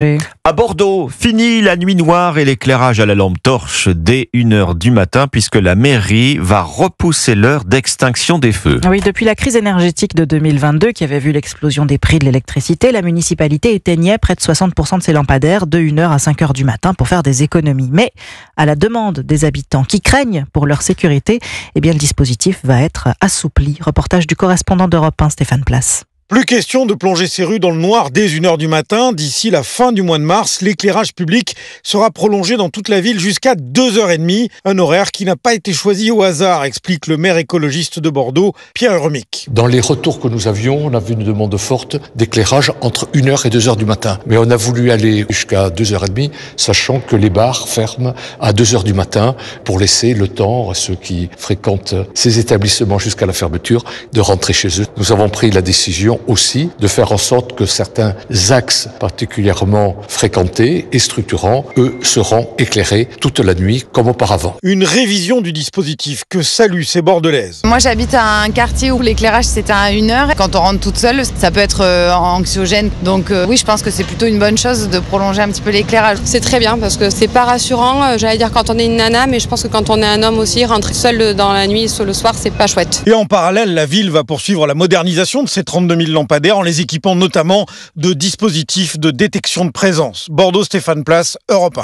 À Bordeaux, fini la nuit noire et l'éclairage à la lampe torche dès 1h du matin puisque la mairie va repousser l'heure d'extinction des feux. Oui, depuis la crise énergétique de 2022 qui avait vu l'explosion des prix de l'électricité, la municipalité éteignait près de 60% de ses lampadaires de 1h à 5h du matin pour faire des économies. Mais à la demande des habitants qui craignent pour leur sécurité, le dispositif va être assoupli. Reportage du correspondant d'Europe 1, Stéphane Place. Plus question de plonger ses rues dans le noir dès 1h du matin. D'ici la fin du mois de mars, l'éclairage public sera prolongé dans toute la ville jusqu'à 2h30. Un horaire qui n'a pas été choisi au hasard, explique le maire écologiste de Bordeaux, Pierre Remic. Dans les retours que nous avions, on a vu une demande forte d'éclairage entre 1h et 2h du matin. Mais on a voulu aller jusqu'à 2h30, sachant que les bars ferment à 2h du matin pour laisser le temps à ceux qui fréquentent ces établissements jusqu'à la fermeture de rentrer chez eux. Nous avons pris la décision aussi de faire en sorte que certains axes particulièrement fréquentés et structurants, eux, seront éclairés toute la nuit comme auparavant. Une révision du dispositif que saluent ces Bordelaises. Moi j'habite à un quartier où l'éclairage c'est à 1h. Quand on rentre toute seule, ça peut être anxiogène. Donc oui, je pense que c'est plutôt une bonne chose de prolonger un petit peu l'éclairage. C'est très bien parce que c'est pas rassurant, j'allais dire quand on est une nana, mais je pense que quand on est un homme aussi, rentrer seul dans la nuit, le soir, c'est pas chouette. Et en parallèle, la ville va poursuivre la modernisation de ces 32 000 lampadaires en les équipant notamment de dispositifs de détection de présence. Bordeaux, Stéphane Place, Europe 1.